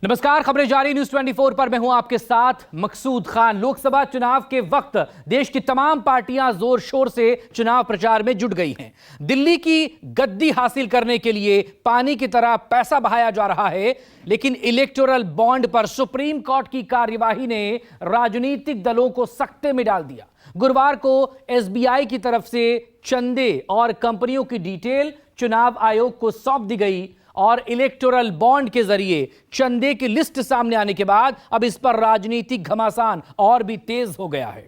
नमस्कार, खबरें जारी न्यूज 24 पर मैं हूं आपके साथ मकसूद खान। लोकसभा चुनाव के वक्त देश की तमाम पार्टियां जोर शोर से चुनाव प्रचार में जुट गई हैं। दिल्ली की गद्दी हासिल करने के लिए पानी की तरह पैसा बहाया जा रहा है, लेकिन इलेक्टोरल बॉन्ड पर सुप्रीम कोर्ट की कार्यवाही ने राजनीतिक दलों को सकते में डाल दिया। गुरुवार को एसबीआई की तरफ से चंदे और कंपनियों की डिटेल चुनाव आयोग को सौंप दी गई और इलेक्टोरल बॉन्ड के जरिए चंदे की लिस्ट सामने आने के बाद अब इस पर राजनीतिक घमासान और भी तेज हो गया है।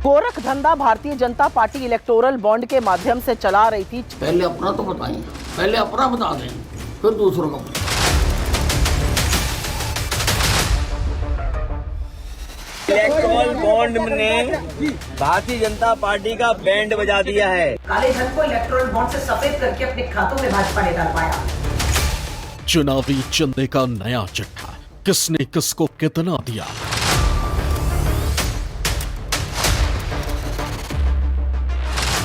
गोरख धंधा Bharatiya Janata party electoral bond के माध्यम से चला रही थी। पहले अपना तो बताइए, पहले अपना बता दें, फिर दूसरों का। इलेक्टोरल बॉन्ड ने भारतीय जनता पार्टी का बैंड बजा दिया है। काले धन को इलेक्टोरल बॉन्ड से सफेद करके अपने खातों में भाजपा ने डाल पाया। चुनावी चंदे का नया चिट्ठा, किसने किसको कितना दिया।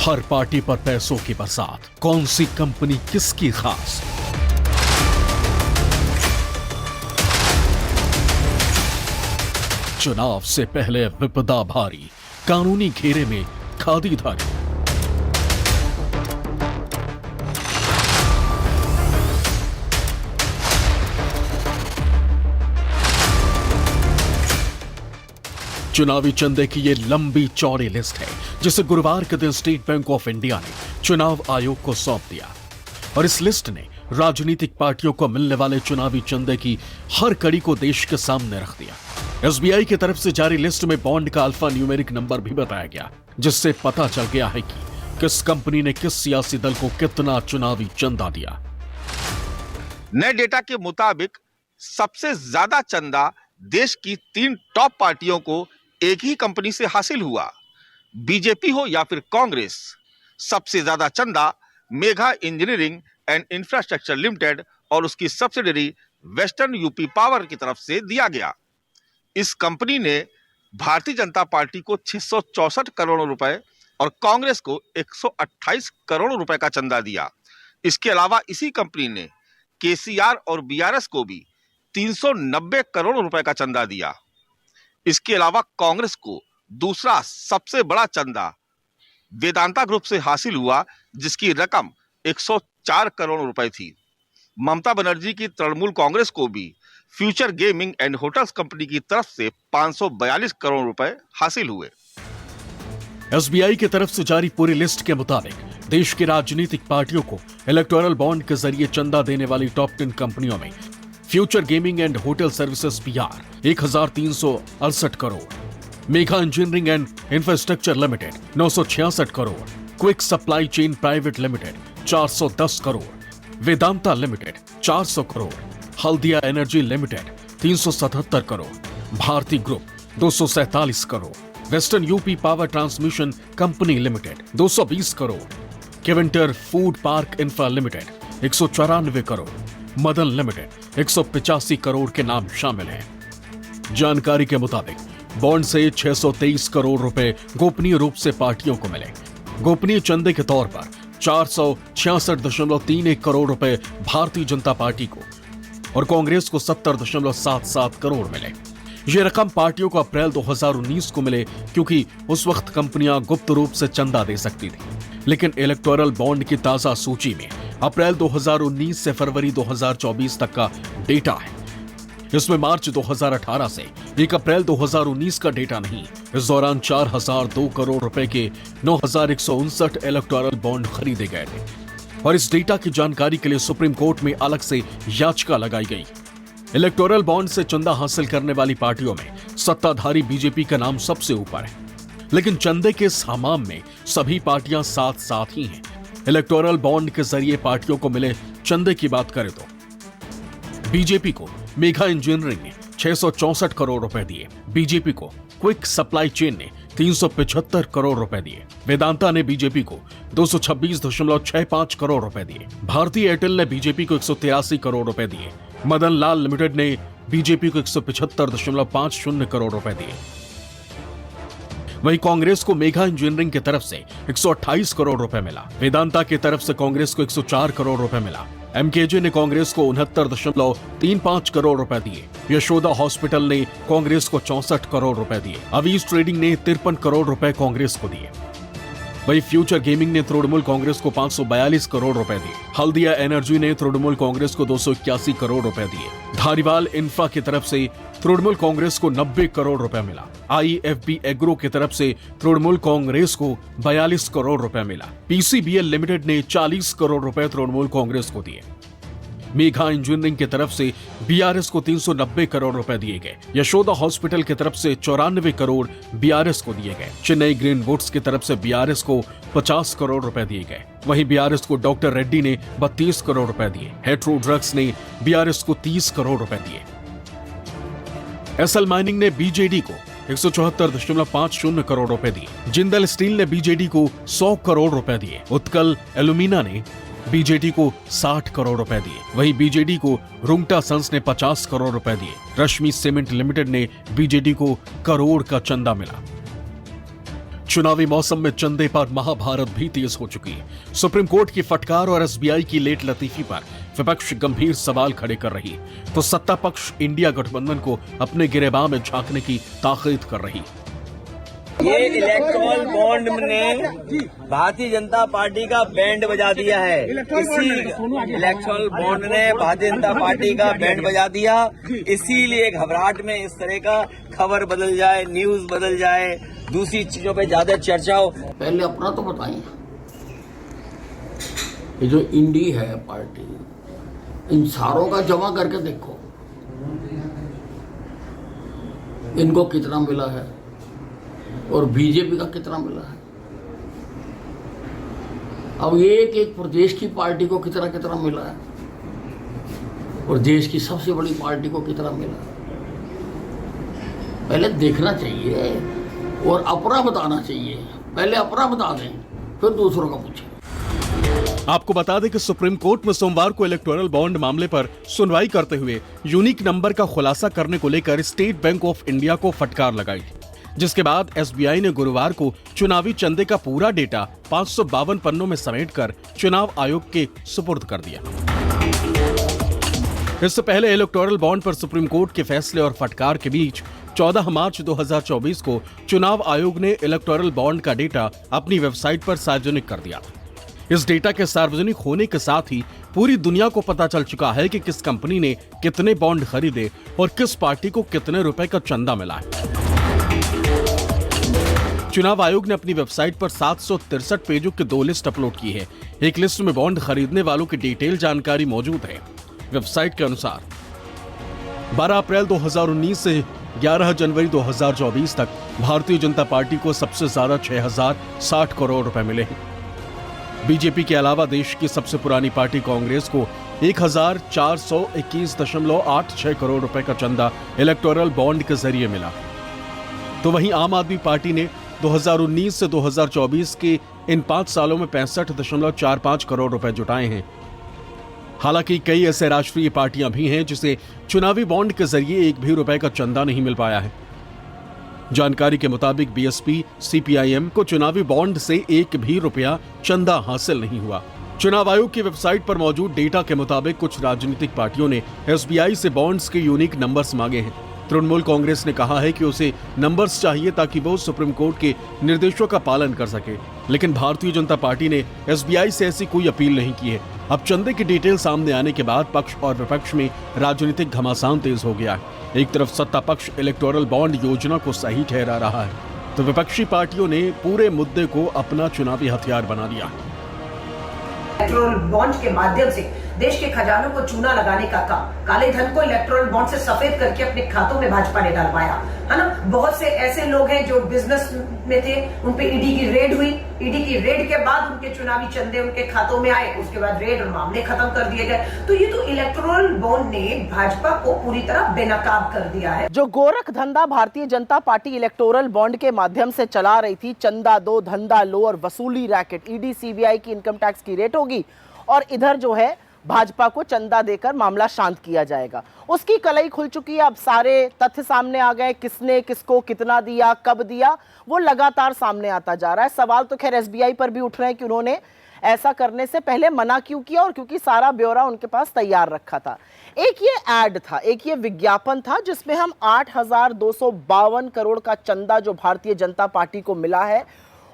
हर पार्टी पर पैसों की बरसात, कौन सी कंपनी किसकी खास। चुनाव से पहले विपदा भारी, कानूनी घेरे में खादीधारी। चुनावी चंदे की यह लंबी चौड़ी लिस्ट है, जिसे गुरुवार के दिन स्टेट बैंक ऑफ इंडिया ने चुनाव आयोग को सौंप दिया। और इस लिस्ट ने राजनीतिक पार्टियों को मिलने वाले चुनावी चंदे की हर कड़ी को देश के सामने रख दिया। एसबीआई की तरफ से जारी लिस्ट में बॉन्ड का अल्फा न्यूमेरिक नंबर भी बताया गया, जिससे पता चल गया है कि किस कंपनी ने किस सियासी दल को कितना चुनावी चंदा दिया। नए डेटा के मुताबिक सबसे ज्यादा चंदा देश की 3 टॉप पार्टियों को एक ही कंपनी से हासिल हुआ, बीजेपी हो या फिर कांग्रेस। सबसे ज्यादा चंदा Megha engineering and infrastructure limited और उसकी सब्सिडरी वेस्टर्न यूपी पावर की तरफ से दिया गया। इस कंपनी ने भारतीय जनता पार्टी को 664 करोड़ रुपए और कांग्रेस को 128 करोड़ रुपए का चंदा दिया। इसके अलावा इसी कंपनी ने केसीआर और बीआरएस को भी 390 करोड़ रुपए का चंदा दिया। इसके अलावा कांग्रेस को दूसरा सबसे बड़ा चंदा वेदांता ग्रुप से हासिल हुआ, जिसकी रकम 104 करोड़ रुपए थी। ममता बनर्जी की तृणमूल कांग्रेस को भी future gaming and hotels company की तरफ से 542 करोड़ रुपए हासिल हुए। एसबीआई की तरफ से जारी पूरी लिस्ट के मुताबिक देश की राजनीतिक पार्टियों को इलेक्टोरल बॉन्ड के जरिए चंदा देने वाली टॉप 10 कंपनियों में future gaming and hotel services P R 1368 crore, Megha engineering and infrastructure limited 966 crore, quick supply chain private limited 410 crore, Vedanta limited 400 crore, Haldia energy limited 377 crore, Bharti group 247 crore, western UP power transmission company limited 220 crore, Keventer food park infra limited 194 crore, Madan limited 185 crore के नाम शामिल हैं। जानकारी के मुताबिक bond से 623 करोड़ रुपए गोपनीय रूप से पार्टियों को मिले। गोपनीय चंदे के तौर पर 466.31 करोड़ रुपए भारतीय जनता पार्टी को और कांग्रेस को 70.77 करोड़ मिले। ये रकम पार्टियों को अप्रैल 2019 को मिले, क्योंकि उस वक्त कंपनियां गुप्त रूप से चंदा दे सकती थी। लेकिन इलेक्टोरल बॉन्ड की ताजा सूची में अप्रैल 2019 से फरवरी 2024 तक का डेटा है। इसमें मार्च 2018 से 1 अप्रैल 2019 का डेटा नहीं। इस दौरान 4002 करोड़ रुपए के 9159 इलेक्टोरल बॉन्ड खरीदे गए थे और इस डेटा की जानकारी के लिए सुप्रीम कोर्ट में अलग से याचिका लगाई गई। इलेक्टोरल बॉन्ड से चंदा हासिल करने वाली पार्टियों में सत्ताधारी बीजेपी का नाम सबसे ऊपर है, लेकिन चंदे के इस हमाम में सभी पार्टियां साथ साथ ही हैं। इलेक्टोरल बॉन्ड के जरिए पार्टियों को मिले चंदे की बात करें तो बीजेपी को मेघा इंजीनियरिंग ने 664 करोड़ रुपए दिए, बीजेपी को क्विक सप्लाई चेन ने 375 करोड़ रुपए दिए, वेदांता ने बीजेपी को 226.65 करोड़ रुपए दिए, भारतीय एयरटेल ने बीजेपी को 183 करोड़ रुपए दिए, मदन लाल लिमिटेड ने बीजेपी को 175.50 करोड़ रुपए दिए। वहीं कांग्रेस को मेघा इंजीनियरिंग की तरफ से 128 करोड़ रुपए मिला। वेदांता की तरफ से कांग्रेस को 104 करोड़ रुपए मिला। एमकेजे ने कांग्रेस को 69.35 करोड़ रुपए दिए। यशोदा हॉस्पिटल ने कांग्रेस को 64 करोड़ रुपए दिए। अवीज ट्रेडिंग ने 53 करोड़ रुपए कांग्रेस को दिए। वहीं फ्यूचर गेमिंग ने तृणमूल कांग्रेस को 542 करोड़ रुपए दिए। हल्दिया एनर्जी ने तृणमूल कांग्रेस को 281 करोड़ रुपए दिए। धारीवाल इंफ्रा की तरफ से तृणमूल कांग्रेस को 90 करोड़ रुपए मिला। IFB एग्रो की तरफ से तृणमूल कांग्रेस को 42 करोड़ रुपए मिला। PCBL लिमिटेड ने 40 करोड़ रुपए तृणमूल कांग्रेस को दिए। मेघा इंजीनियरिंग की तरफ से BRS को 390 करोड़ रुपए दिए गए। यशोदा हॉस्पिटल की तरफ से 94 करोड़ BRS को दिए गए। चेन्नई ग्रीन वुड्स की तरफ से BRS को 50 करोड़ रुपए दिए गए। वहीं BRS को डॉक्टर रेड्डी ने 32 करोड़ रुपए दिए। हेट्रो ड्रग्स ने BRS को 30 करोड़ रुपए दिए। SL माइनिंग ने BJD को 174.50 करोड़ रुपए दिए। जिंदल स्टील ने BJD को 100 करोड़ रुपए दिए। उत्कल एल्यूमिना ने BJD को 60 करोड़ रुपए दिए। वहीं BJD को रुंगटा सन्स ने 50 करोड़ रुपए दिए। रश्मि सीमेंट लिमिटेड ने BJD को करोड़ का चंदा मिला। चुनावी मौसम में चंदे पर महाभारत भी तेज हो चुकी है। सुप्रीम कोर्ट की फटकार और SBI की लेट लतीफी पर विपक्ष गंभीर सवाल खड़े कर रही है, तो सत्ता पक्ष इंडिया गठबंधन को अपने गिरेबान में झांकने की ताकीद कर रही है। ये इलेक्ट्रॉल बॉन्ड ने भारतीय जनता पार्टी का बैंड बजा दिया है। इसी इलेक्ट्रॉल बॉन्ड ने भारतीय जनता पार्टी का बैंड बजा दिया। इसीलिए घबराहट में इस तरह का खबर बदल जाए, न्यूज बदल जाए, दूसरी चीजों पे ज्यादा चर्चा हो। पहले अपना तो बताइए, ये जो इंडी है पार्टी, इन सारों का जमा करके देखो इनको कितना मिला है और बीजेपी का कितना मिला है। अब एक एक प्रदेश की पार्टी को कितना कितना मिला है और देश की सबसे बड़ी पार्टी को कितना मिला है, पहले देखना चाहिए और अपना बताना चाहिए। पहले अपना बता दें, फिर दूसरों का पूछें। आपको बता दें कि सुप्रीम कोर्ट में सोमवार को इलेक्टोरल बॉन्ड मामले पर सुनवाई करते हुए यूनिक नंबर का खुलासा करने को लेकर स्टेट बैंक ऑफ इंडिया को फटकार लगाई, जिसके बाद SBI ने गुरुवार को चुनावी चंदे का पूरा डेटा 552 पन्नों में समेटकर चुनाव आयोग के सुपुर्द कर दिया। इससे पहले इलेक्टोरल बॉन्ड पर सुप्रीम कोर्ट के फैसले और फटकार के बीच 14 मार्च 2024 को चुनाव आयोग ने इलेक्टोरल बॉन्ड का डेटा अपनी वेबसाइट पर सार्वजनिक कर दिया। इस डेटा के सार्वजनिक होने के साथ ही पूरी दुनिया को पता चल चुका है कि किस कंपनी ने कितने बॉन्ड खरीदे और किस पार्टी को कितने रुपए का चंदा मिला है। चुनाव आयोग ने अपनी वेबसाइट पर 763 पेजों की 2 लिस्ट अपलोड की है। एक लिस्ट में बॉन्ड खरीदने वालों की डिटेल जानकारी मौजूद है। वेबसाइट के अनुसार 12 अप्रैल 2019 से 11 जनवरी 2024 तक भारतीय जनता पार्टी को सबसे ज्यादा 6060 करोड़ रुपए मिले हैं। बीजेपी के अलावा देश की सबसे पुरानी पार्टी कांग्रेस को 1421.86 करोड़ रुपए का चंदा इलेक्टोरल बॉन्ड के जरिए मिला। तो वहीं आम आदमी पार्टी ने 2019 से 2024 के इन 5 सालों में 65.45 करोड़ रुपए जुटाए हैं। हालांकि कई ऐसे राष्ट्रीय पार्टियां भी हैं जिसे चुनावी बॉन्ड के जरिए एक भी रुपए का चंदा नहीं मिल पाया है। जानकारी के मुताबिक BSP CPIM को चुनावी बॉन्ड से एक भी रुपया चंदा हासिल नहीं हुआ। चुनाव आयोग की वेबसाइट पर मौजूद डेटा के मुताबिक कुछ राजनीतिक पार्टियों ने SBI से बॉन्ड्स के यूनिक नंबर्स मांगे हैं। तृणमूल कांग्रेस ने कहा है कि उसे नंबर्स चाहिए ताकि वो सुप्रीम कोर्ट के निर्देशों का पालन कर सके, लेकिन भारतीय जनता पार्टी ने SBI से ऐसी कोई अपील नहीं की है। अब चंदे की डिटेल सामने आने के बाद पक्ष और विपक्ष में राजनीतिक घमासान तेज हो गया है। एक तरफ सत्ता पक्ष इलेक्टोरल बॉन्ड योजना को सही ठहरा रहा है, तो विपक्षी पार्टियों ने पूरे मुद्दे को अपना चुनावी हथियार बना लिया। इलेक्टोरल बॉन्ड के माध्यम से देश के खजानों को चूना लगाने का काम, काले धन को इलेक्टोरल बॉन्ड से सफेद करके अपने खातों में भाजपा ने डलवाया, है ना। बहुत से ऐसे लोग हैं जो बिजनेस में थे, उन पे ईडी की रेड हुई। ईडी की रेड के बाद उनके चुनावी चंदे उनके खातों में आए, उसके बाद रेड और मामले खत्म कर दिए गए। तो ये तो इलेक्टोरल बॉन्ड ने भाजपा को पूरी तरह बेनकाब कर दिया है। जो गोरख धंधा Bharatiya Janata party electoral bond के माध्यम से चला रही थी, चंदा दो धंधा लो और वसूली रैकेट, ईडी CBI की इनकम टैक्स की रेट होगी और इधर जो है भाजपा को चंदा देकर मामला शांत किया जाएगा। उसकी कलई खुल चुकी है। अब सारे तथ्य सामने आ गए, किसने किसको कितना दिया, कब दिया, वो लगातार सामने आता जा रहा है। सवाल तो खैर एसबीआई पर भी उठ रहे हैं कि उन्होंने ऐसा करने से पहले मना क्यों किया, और क्योंकि सारा ब्यौरा उनके पास तैयार रखा था। एक ये ऐड था, एक ये विज्ञापन था जिसमें हम 8,252 करोड़ का चंदा जो भारतीय जनता पार्टी को मिला है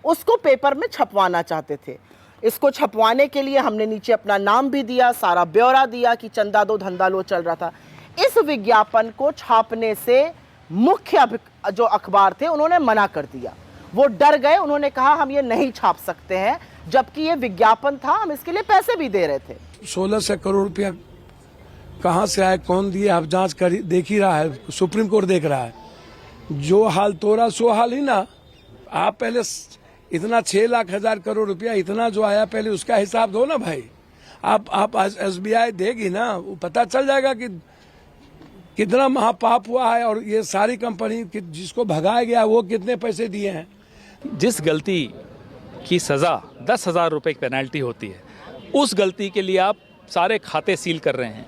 उसको पेपर में छपवाना चाहते थे। इसको छपवाने के लिए हमने नीचे अपना नाम भी दिया, सारा ब्यौरा दिया कि चंदा दो धंधा लो चल रहा था। इस विज्ञापन को छापने से मुख्य जो अखबार थे उन्होंने मना कर दिया। वो डर गए, उन्होंने कहा हम ये नहीं छाप सकते हैं, जबकि ये विज्ञापन था, हम इसके लिए पैसे भी दे रहे थे। 1600 करोड़ रुपया कहां से आए, कौन दिए, आप जांच कर देख ही रहा है, सुप्रीम कोर्ट देख रहा है। जो हाल तोरा सो हाल ही ना। आप पहले इतना 6,00,000 करोड़ रुपया इतना जो आया, पहले उसका हिसाब दो ना भाई। आप एसबीआई देगी ना, वो पता चल जाएगा कि कितना महापाप हुआ है, और ये सारी कंपनी जिसको भगाया गया वो कितने पैसे दिए हैं। जिस गलती की सजा 10,000 रुपए की पेनल्टी होती है, उस गलती के लिए आप सारे खाते सील कर रहे हैं।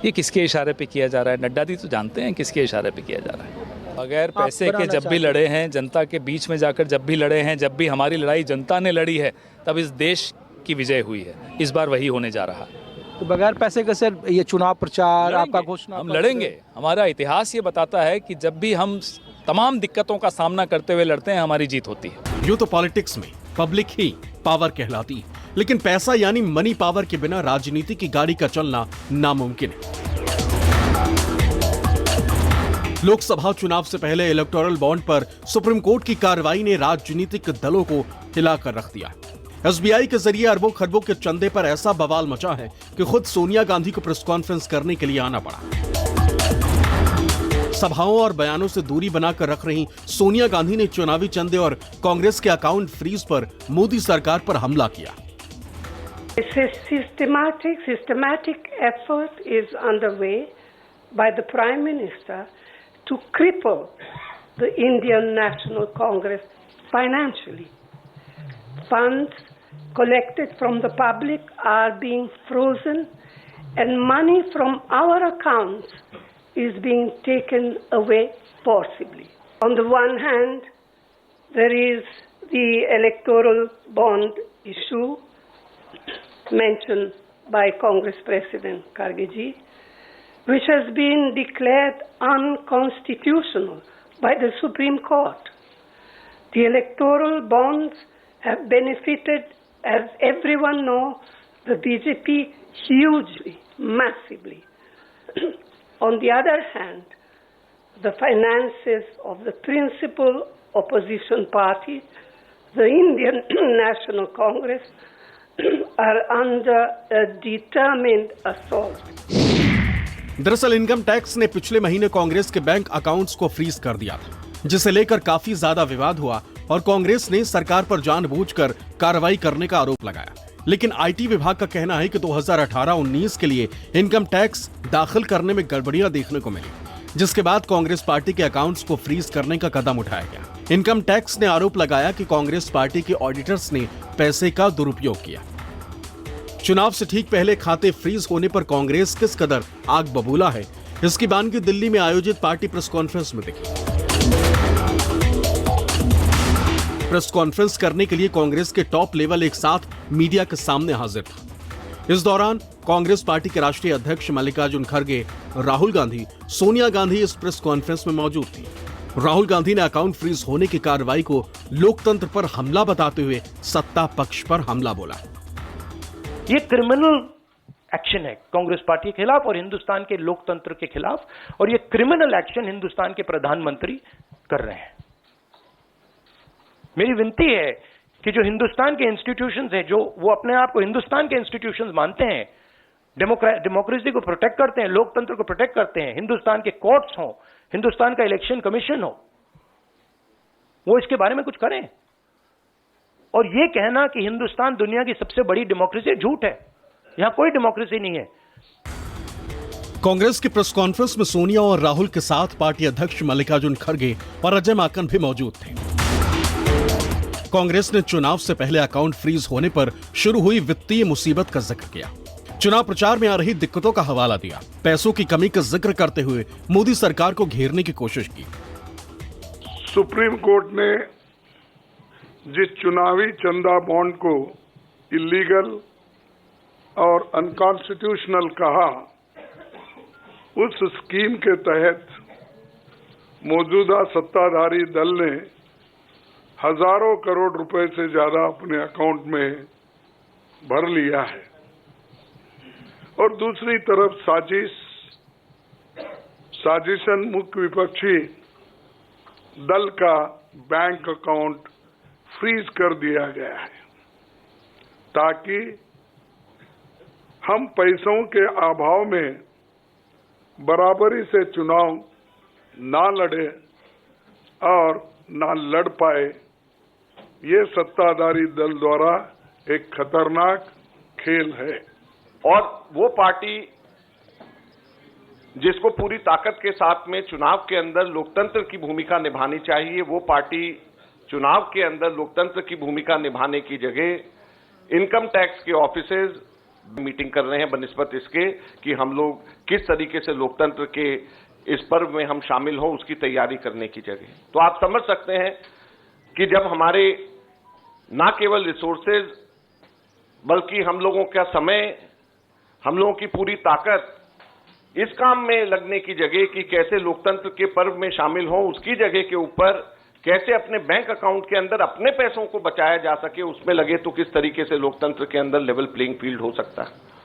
ये किसके इशारे पे किया जा रहा है? नड्डा जी तो जानते हैं किसके इशारे पे किया जा रहा है। बगैर पैसे के जब भी लड़े हैं, जनता के बीच में जाकर जब भी लड़े हैं, जब भी हमारी लड़ाई जनता ने लड़ी है, तब इस देश की विजय हुई है। इस बार वही होने जा रहा है। तो बगैर पैसे के सर ये चुनाव प्रचार आपका घोषणा हम लड़ेंगे। हमारा इतिहास ये बताता है कि जब भी हम तमाम दिक्कतों का सामना करते हुए लड़ते हैं, हमारी जीत होती है। यूं तो पॉलिटिक्स में पब्लिक ही पावर कहलाती, लेकिन पैसा यानी मनी पावर के बिना राजनीति की गाड़ी का चलना नामुमकिन है। लोकसभा चुनाव से पहले इलेक्टोरल बॉन्ड पर सुप्रीम कोर्ट की कार्रवाई ने राजनीतिक दलों को हिलाकर रख दिया। एसबीआई के जरिए अरबों खरबों के चंदे पर ऐसा बवाल मचा है कि खुद सोनिया गांधी को प्रेस कॉन्फ्रेंस करने के लिए आना पड़ा। सभाओं और बयानों से दूरी बनाकर रख रही सोनिया गांधी ने चुनावी चंदे और कांग्रेस के अकाउंट फ्रीज पर मोदी सरकार पर हमला किया। Systematic effort is underway by the Prime Minister to cripple the Indian National Congress financially. Funds collected from the public are being frozen, and money from our accounts is being taken away forcibly. On the one hand, there is the electoral bond issue mentioned by Congress President Kharge, which has been declared unconstitutional by the Supreme Court. The electoral bonds have benefited, as everyone knows, the BJP hugely, massively. On the other hand, the finances of the principal opposition party, the Indian National Congress, are under a determined assault. दरअसल income tax ने पिछले महीने कांग्रेस के bank accounts को freeze कर दिया था, जिसे लेकर काफी ज्यादा विवाद हुआ और कांग्रेस ने सरकार पर जानबूझकर कार्रवाई करने का आरोप लगाया। लेकिन आईटी विभाग का कहना है कि 2018-19 के लिए इनकम टैक्स दाखिल करने में गड़बड़ियां देखने को मिली, जिसके बाद कांग्रेस पार्टी के अकाउंट्स को फ्रीज करने का कदम उठाया गया। इनकम टैक्स ने आरोप लगाया कि कांग्रेस पार्टी के ऑडिटर्स ने पैसे का दुरुपयोग किया। चुनाव से ठीक पहले खाते फ्रीज होने पर कांग्रेस किस कदर आग बबूला है, इसकी बानगी दिल्ली में आयोजित पार्टी प्रेस कॉन्फ्रेंस में दिखी। प्रेस कॉन्फ्रेंस करने के लिए कांग्रेस के टॉप लेवल एक साथ मीडिया के सामने हाजिर था। इस दौरान कांग्रेस पार्टी के राष्ट्रीय अध्यक्ष मल्लिकार्जुन खड़गे, राहुल गांधी, सोनिया गांधी इस प्रेस कॉन्फ्रेंस में मौजूद थी। राहुल गांधी ने अकाउंट फ्रीज होने की कार्रवाई को लोकतंत्र पर हमला बताते हुए सत्ता पक्ष पर हमला बोला। ये क्रिमिनल एक्शन है कांग्रेस पार्टी के खिलाफ और हिंदुस्तान के लोकतंत्र के खिलाफ, और ये क्रिमिनल एक्शन हिंदुस्तान के प्रधानमंत्री कर रहे हैं। मेरी विनती है कि जो हिंदुस्तान के इंस्टीट्यूशंस हैं, जो वो अपने आप को हिंदुस्तान के इंस्टीट्यूशंस मानते हैं, डेमोक्रेसी को प्रोटेक्ट करते हैं, लोकतंत्र को प्रोटेक्ट करते हैं, हिंदुस्तान के कोर्ट्स हो, हिंदुस्तान का इलेक्शन कमीशन हो, वो इसके बारे में कुछ करें। और ये कहना कि हिंदुस्तान दुनिया की सबसे बड़ी डेमोक्रेसी, झूठ है। यहां कोई डेमोक्रेसी नहीं है। कांग्रेस की प्रेस कॉन्फ्रेंस में सोनिया और राहुल के साथ पार्टी अध्यक्ष मल्लिकार्जुन खड़गे और अजय माकन भी मौजूद थे। कांग्रेस ने चुनाव से पहले अकाउंट फ्रीज होने पर शुरू हुई वित्तीय मुसीबत का जिक्र किया। चुनाव प्रचार में आ रही दिक्कतों का हवाला दिया। पैसों की कमी का जिक्र करते हुए मोदी सरकार को घेरने की कोशिश की। सुप्रीम कोर्ट ने जिस चुनावी चंदा बॉन्ड को इलीगल और अनकॉन्स्टिट्यूशनल कहा, उस स्कीम के तहत मौजूदा सत्ताधारी दल ने हजारों करोड़ रुपए से ज्यादा अपने अकाउंट में भर लिया है और दूसरी तरफ साजिशन मुख्य विपक्षी दल का बैंक अकाउंट फ्रीज कर दिया गया है ताकि हम पैसों के अभाव में बराबरी से चुनाव ना लड़े और ना लड़ पाए। ये सत्ताधारी दल द्वारा एक खतरनाक खेल है और वो पार्टी जिसको पूरी ताकत के साथ में चुनाव के अंदर लोकतंत्र की भूमिका निभानी चाहिए, वो पार्टी चुनाव के अंदर लोकतंत्र की भूमिका निभाने की जगह इनकम टैक्स के ऑफिसेज मीटिंग कर रहे हैं बनिस्बत इसके कि हम लोग किस तरीके से लोकतंत्र के इस पर्व में हम शामिल हों, उसकी तैयारी करने की जगह। तो आप समझ सकते हैं कि जब हमारे ना केवल रिसोर्सेज बल्कि हम लोगों का समय, हम लोगों की पूरी ताकत इस काम में लगने की जगह कि कैसे लोकतंत्र के पर्व में शामिल हो, उसकी जगह के ऊपर कैसे अपने बैंक अकाउंट के अंदर अपने पैसों को बचाया जा सके, उसमें लगे तो किस तरीके से लोकतंत्र के अंदर लेवल प्लेइंग फील्ड हो सकता है।